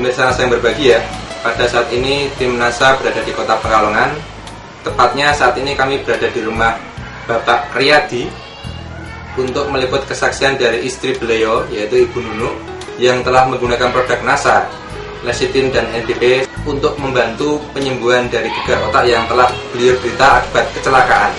Pemirsa saya berbagi ya, pada saat ini tim NASA berada di kota Pekalongan. Tepatnya saat ini kami berada di rumah Bapak Riyadi untuk meliput kesaksian dari istri beliau, yaitu Ibu Nunuk, yang telah menggunakan produk NASA, lecithin dan NPB untuk membantu penyembuhan dari gegar otak yang telah beliau derita akibat kecelakaan.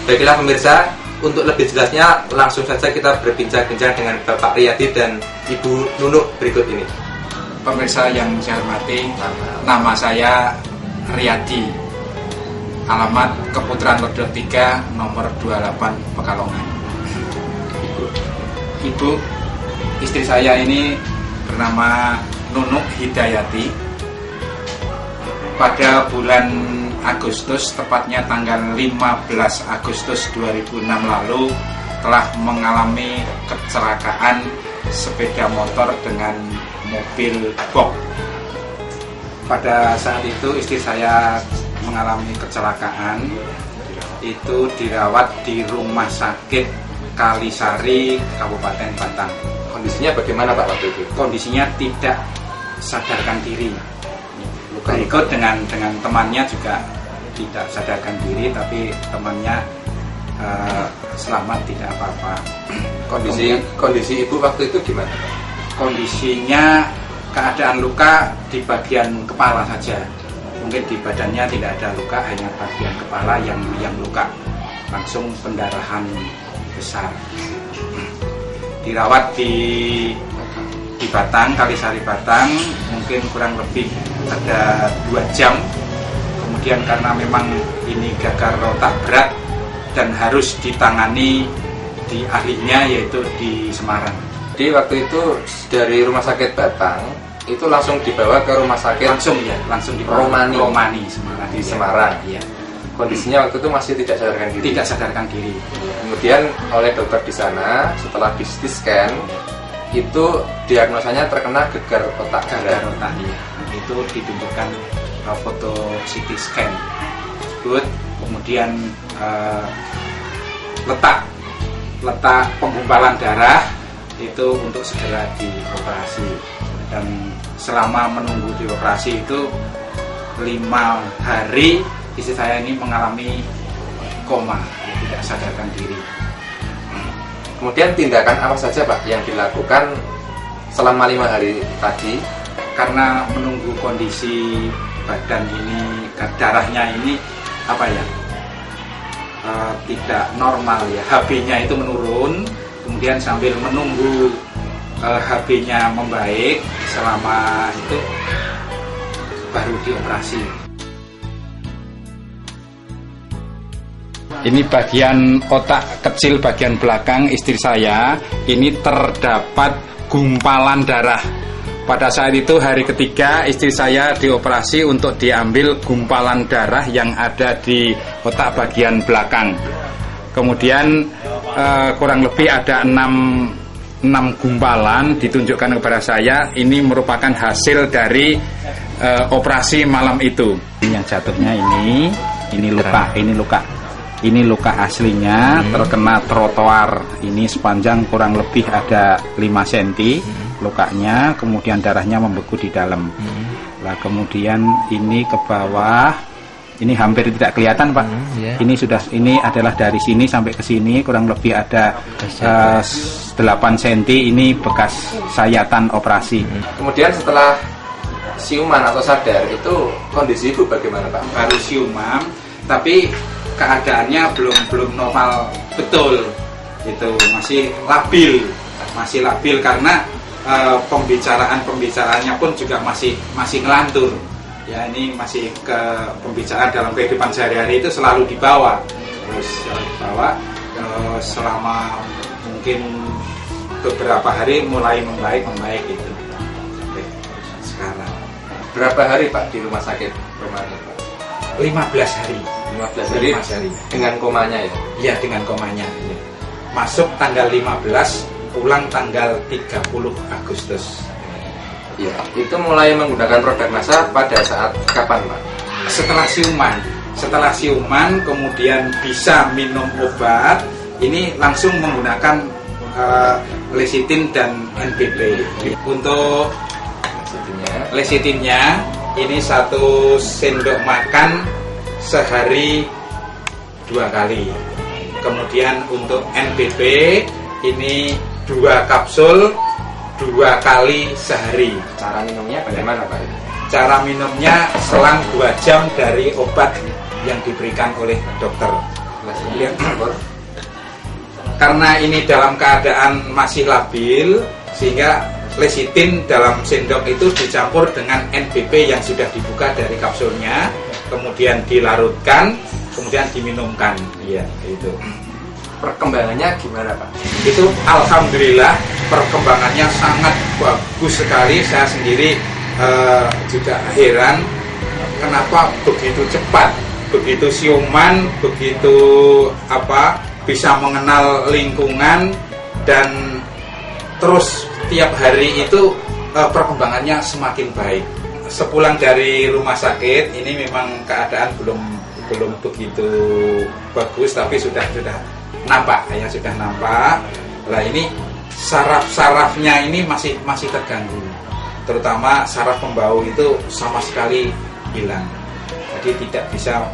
Baiklah pemirsa, untuk lebih jelasnya langsung saja kita berbincang-bincang dengan Bapak Riyadi dan Ibu Nunuk berikut ini. Pemirsa yang saya hormati, nama saya Riyadi, alamat Keputaran Lodo 3, nomor 28 Pekalongan. Ibu, istri saya ini bernama Nunuk Hidayati. Pada bulan Agustus, tepatnya tanggal 15 Agustus 2006 lalu, telah mengalami kecelakaan sepeda motor dengan mobil box. Pada saat itu istri saya mengalami kecelakaan, itu dirawat di Rumah Sakit Kalisari, Kabupaten Batang. Kondisinya bagaimana Pak waktu itu? Kondisinya tidak sadarkan diri. Berikut dengan temannya juga tidak sadarkan diri, tapi temannya selamat, tidak apa-apa. Kondisi ibu waktu itu gimana? Kondisinya keadaan luka di bagian kepala saja. Mungkin di badannya tidak ada luka, hanya bagian kepala yang luka. Langsung pendarahan besar. Dirawat di Batang, Kalisari Batang, mungkin kurang lebih ada 2 jam. Kemudian karena memang ini gagal otak berat dan harus ditangani di ahlinya, yaitu di Semarang. Jadi waktu itu dari Rumah Sakit Batang itu langsung dibawa ke rumah sakit langsung di Romani Semarang. Di Semarang. Iya. Kondisinya waktu itu masih tidak sadarkan diri. Tidak sadarkan diri. Kemudian oleh dokter di sana setelah di CT scan itu diagnosanya terkena gegar otak. Gegar otak, iya. Itu ditunjukkan foto CT scan tersebut. Kemudian letak penggumpalan darah itu untuk segera dioperasi, dan selama menunggu dioperasi itu 5 hari istri saya ini mengalami koma, tidak sadarkan diri. Kemudian tindakan apa saja Pak yang dilakukan selama 5 hari tadi? Karena menunggu kondisi badan ini, darahnya ini tidak normal ya, HB-nya itu menurun. Kemudian sambil menunggu HB-nya membaik, selama itu baru dioperasi. Ini bagian otak kecil bagian belakang istri saya, ini terdapat gumpalan darah. Pada saat itu hari ketiga istri saya dioperasi untuk diambil gumpalan darah yang ada di otak bagian belakang. Kemudian kurang lebih ada 6 gumpalan ditunjukkan kepada saya. Ini merupakan hasil dari operasi malam itu. Yang jatuhnya ini luka. Ini luka aslinya terkena trotoar. Ini sepanjang kurang lebih ada 5 cm lukanya. Kemudian darahnya membeku di dalam. Nah, kemudian ini ke bawah. Ini hampir tidak kelihatan Pak. Ini adalah dari sini sampai ke sini kurang lebih ada 8 cm. Ini bekas sayatan operasi. Kemudian setelah siuman atau sadar itu kondisi ibu bagaimana Pak? Baru siuman, tapi keadaannya belum normal betul. Itu masih labil karena pembicaraannya pun juga masih ngelantur. Ya, ini masih ke pembicaraan dalam kehidupan sehari-hari itu selalu dibawa. Selama mungkin beberapa hari mulai membaik itu sampai sekarang. Berapa hari Pak di rumah sakit Romani Pak? 15 hari. 15 hari dengan komanya ya? Iya, dengan komanya. Masuk tanggal 15, pulang tanggal 30 Agustus. Ya, itu mulai menggunakan produk NASA pada saat kapan Pak? Setelah siuman kemudian bisa minum obat, ini langsung menggunakan lecithin dan NPB. Untuk Lecitinnya ini 1 sendok makan sehari 2 kali. Kemudian untuk NPP ini 2 kapsul 2 kali sehari. Cara minumnya bagaimana Pak? Cara minumnya selang 2 jam dari obat yang diberikan oleh dokter. Kemudian, karena ini dalam keadaan masih labil, sehingga lecitin dalam sendok itu dicampur dengan NPP yang sudah dibuka dari kapsulnya, kemudian dilarutkan, kemudian diminumkan. Iya, itu. Perkembangannya gimana Pak? Itu alhamdulillah perkembangannya sangat bagus sekali. Saya sendiri juga heran kenapa begitu cepat, begitu siuman, begitu bisa mengenal lingkungan, dan terus tiap hari itu perkembangannya semakin baik. Sepulang dari rumah sakit ini memang keadaan belum begitu bagus, tapi sudah nampak ya, sudah nampak. Lah ini saraf-sarafnya ini masih terganggu, terutama saraf pembau itu sama sekali hilang, jadi tidak bisa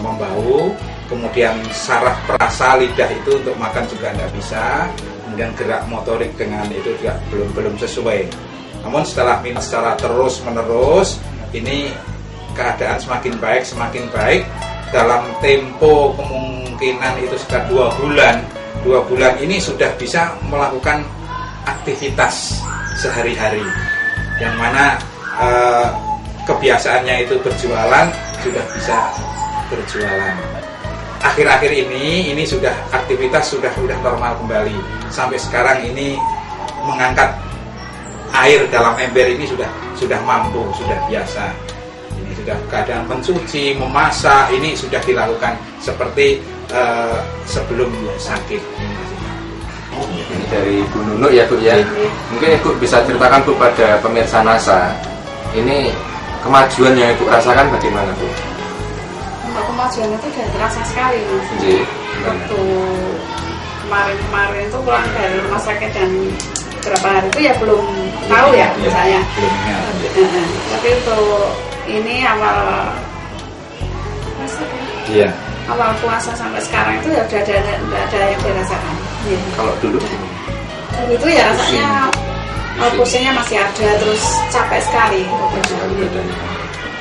membau. Kemudian saraf perasa lidah itu untuk makan juga tidak bisa. Kemudian gerak motorik dengan itu juga belum sesuai. Namun setelah minum secara terus menerus, ini keadaan semakin baik. Dalam tempo kemungkinan itu sekitar 2 bulan. 2 bulan ini sudah bisa melakukan aktivitas sehari-hari, yang mana kebiasaannya itu berjualan sudah bisa berjualan. Akhir-akhir ini sudah aktivitas sudah normal kembali. Sampai sekarang ini mengangkat air dalam ember ini sudah mampu, sudah biasa. Ini sudah keadaan mencuci, memasak ini sudah dilakukan seperti sebelum sakit. Ini dari Bu Nunuk ya Bu ya. Mungkin Ibu bisa ceritakan Bu pada pemirsa NASA, ini kemajuan yang Ibu rasakan bagaimana Bu? Untuk kemajuan itu sudah terasa sekali Mas. Waktu kemarin itu pulang dari rumah sakit dan beberapa hari itu ya belum tahu ya saya. Tapi untuk ini awal puasa sampai sekarang itu ya udah ada yang dirasakan. Kalau dulu itu ya rasanya pusingnya masih ada, terus capek sekali.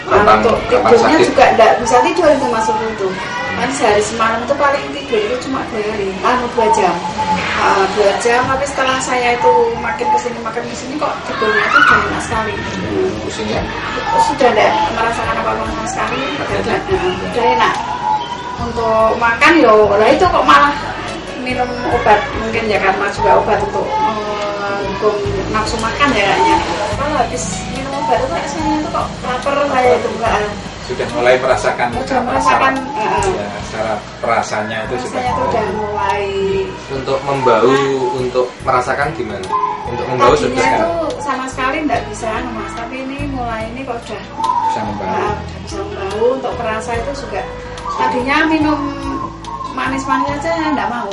Untuk tidurnya juga tidak bisa tidur itu masuk itu. Kan sehari semalam itu paling tidur itu cuma 2 jam. 2 jam, tapi setelah saya itu makin kesini kok tidurnya itu udah enak sekali. Pusingnya? Sudah tidak merasakan apa-apa sama sekali. Udah enak. Untuk makan lah itu kok malah minum obat, mungkin ya karena juga obat untuk menghukum nafsu makan ya kayaknya. Kalau habis minum obat itu rasanya itu kok lapar saya itu enggak. Sudah mulai merasakan secara perasanya itu sudah mulai. Untuk membau, untuk merasakan gimana? Untuk membau sudah itu sama sekali tidak bisa Mas, tapi ini mulai ini kok udah bisa membau. Bisa membau. Untuk perasa itu juga tadinya minum manis-manis aja enggak mau.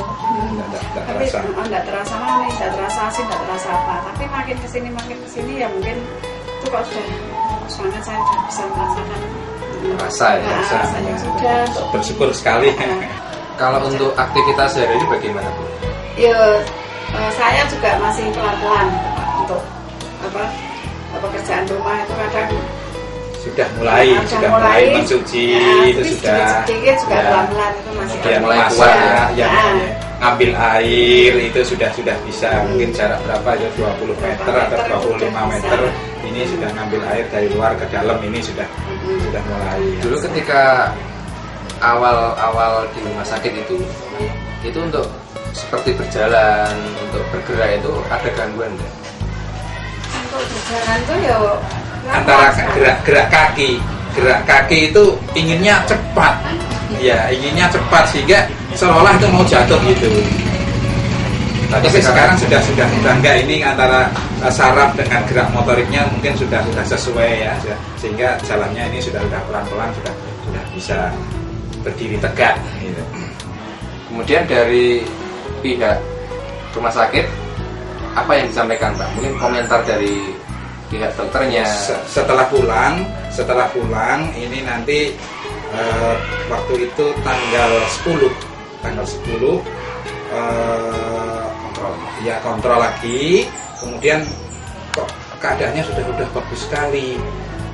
Tapi enggak terasa manis, enggak terasa asin, enggak terasa apa. Tapi makin kesini ya mungkin itu kok sudah sangat saya sudah bisa merasakan rasanya sudah. Bersyukur sekali. Kalau untuk aktivitas sehari ini bagaimana Bu? Ya saya juga masih pelan-pelan untuk pekerjaan rumah itu kadang sudah mulai mencuci itu sudah sedikit juga pelan-pelan itu masih mulai masak ngambil air itu sudah bisa. Mungkin jarak berapa ya, 20 meter atau 25 meter ini sudah ngambil air dari luar ke dalam, ini sudah mulai. Dulu ketika awal di rumah sakit itu untuk seperti berjalan, untuk bergerak itu ada gangguan enggak? Untuk berjalan itu ya antara gerak kaki itu inginnya cepat sehingga seolah itu mau jatuh gitu. Tapi sekarang sudah enggak, ini antara saraf dengan gerak motoriknya mungkin sudah sesuai ya, sehingga jalannya ini sudah pelan-pelan sudah bisa berdiri tegak gitu. Kemudian dari pihak rumah sakit apa yang disampaikan Pak? Mungkin komentar dari pihak dokternya. Setelah pulang ini nanti waktu itu tanggal 10 kontrol lagi, kemudian kok keadaannya sudah bagus sekali.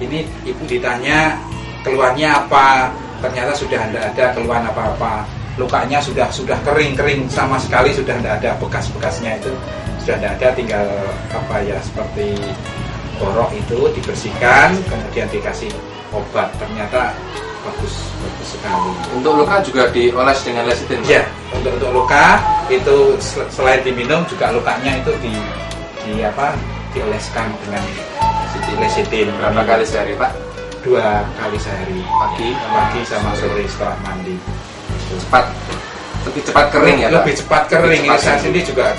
Ini ibu ditanya keluhannya apa, ternyata sudah tidak ada keluhan apa-apa. Lukanya sudah kering sama sekali, sudah tidak ada bekas-bekasnya, itu sudah tidak ada, tinggal seperti borok itu dibersihkan, kemudian dikasih obat, ternyata bagus sekali. Untuk luka juga dioles dengan lecithin? Ya, untuk luka itu selain diminum juga lukanya itu dioleskan dengan lecithin. Berapa kali sehari, Pak? 2 kali sehari, pagi sama sore setelah mandi. Lebih cepat kering ya, Pak? Lebih cepat kering. Saya sendiri juga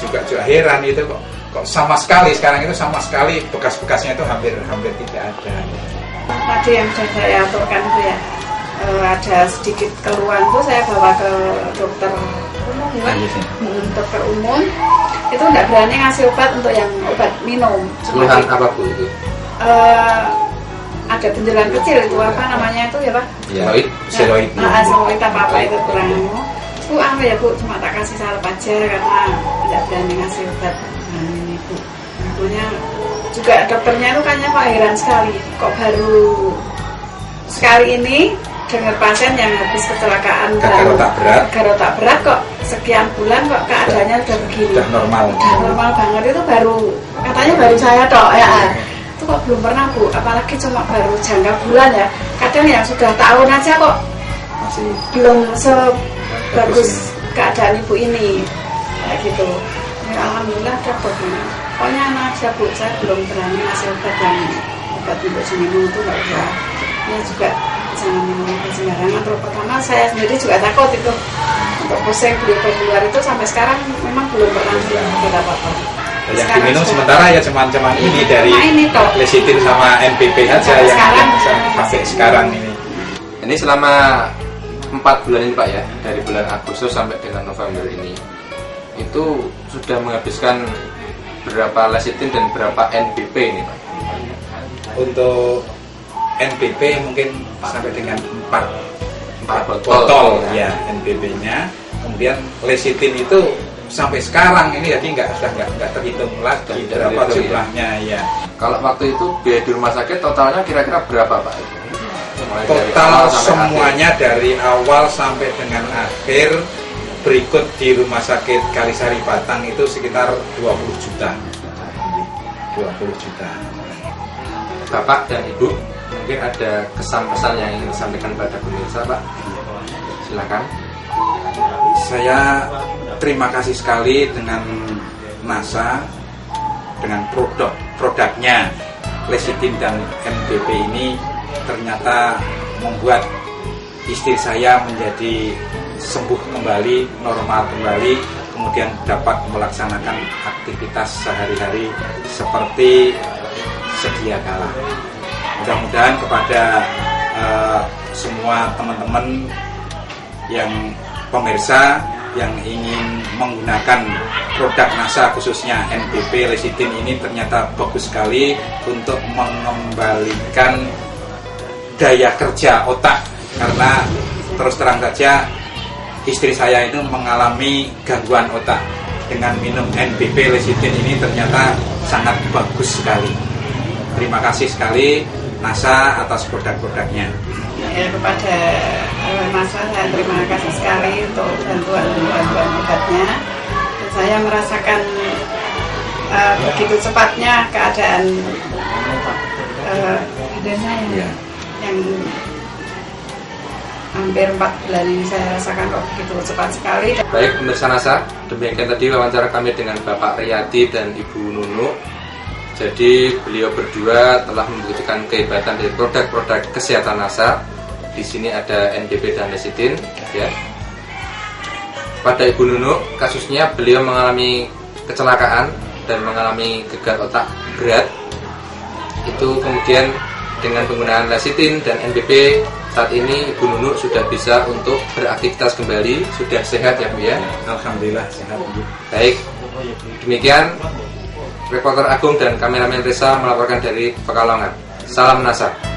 heran itu kok sama sekali sekarang itu bekas-bekasnya itu hampir tidak ada. Tadi yang sudah saya aturkan itu ya, ada sedikit keluhan tuh saya bawa ke dokter umum ya, dokter umum itu nggak berani ngasih obat untuk yang obat minum. Keluhan apa Bu itu? Ada benjolan kecil itu apa namanya itu ya Pak? Steroid. Steroid apa itu kurang. Bu ya Bu, cuma tak kasih salep aja karena tidak berani ngasih obat. Nah ini Bu, tentunya juga dokternya itu kayaknya Pak heran sekali, kok baru sekali ini dengar pasien yang habis kecelakaan gagal otak berat kok sekian bulan kok keadaannya udah begini. Udah normal banget, itu katanya baru saya tok ya. Itu kok belum pernah Bu, apalagi cuma baru jangka bulan ya. Kadang yang sudah tahun aja kok masih belum sebagus keadaan ibu ini kayak gitu. Ya, alhamdulillah dapat. Pokoknya anak saya Bu, saya belum berani ngasih obat untuk minum itu nggak usah. Ini juga jangan minum obat sembarangan. Terus pertama saya sendiri juga takut itu untuk pusing beli keluar itu, sampai sekarang memang belum pernah ada apa-apa. Yang diminum sementara ya cuman ini dari lecithin sama NPP aja yang pakai sekarang ini. Ini selama 4 bulan ini Pak ya, dari bulan Agustus sampai dengan November ini, itu sudah menghabiskan berapa lecithin dan berapa NPP ini Pak? Untuk NPP mungkin sampai dengan 4 botol ya NPP-nya. Kemudian lecithin itu sampai sekarang ini jadi nggak terhitung lagi berapa jumlahnya ya. Kalau waktu itu biaya di rumah sakit totalnya kira-kira berapa Pak? Total semuanya dari awal sampai dengan akhir berikut di rumah sakit Kalisari Batang itu sekitar 20 juta. Bapak dan Ibu mungkin ada kesan-pesan yang ingin disampaikan pada pemirsa Pak, silakan. Saya terima kasih sekali dengan NASA, dengan produknya lecithin dan NPP ini ternyata membuat istri saya menjadi sembuh kembali, normal kembali, kemudian dapat melaksanakan aktivitas sehari-hari seperti sedia kala. Mudah-mudahan kepada semua teman-teman yang pemirsa yang ingin menggunakan produk NASA khususnya NPP lecithin ini ternyata bagus sekali untuk mengembalikan daya kerja otak, karena terus terang saja istri saya itu mengalami gangguan otak. Dengan minum NPP lecithin ini ternyata sangat bagus sekali. Terima kasih sekali NASA atas produk-produknya. Ya, kepada NASA saya terima kasih sekali untuk bantuan obatnya. Dan saya merasakan begitu cepatnya keadaan saya yang hampir 4 bulan ini saya rasakan kok begitu cepat sekali. Baik pemirsa NASA, demikian tadi wawancara kami dengan Bapak Riyadi dan Ibu Nunu. Jadi beliau berdua telah membuktikan kehebatan dari produk-produk kesehatan NASA. Di sini ada NPP dan lecithin, ya. Pada Ibu Nunu, kasusnya beliau mengalami kecelakaan dan mengalami gegar otak berat. Itu kemudian dengan penggunaan lecithin dan NPP, saat ini Ibu Nunu sudah bisa untuk beraktivitas kembali, sudah sehat ya Bu ya? Alhamdulillah sehat Bu. Baik, demikian Reporter Agung dan kameramen Reza melaporkan dari Pekalongan. Salam NASA.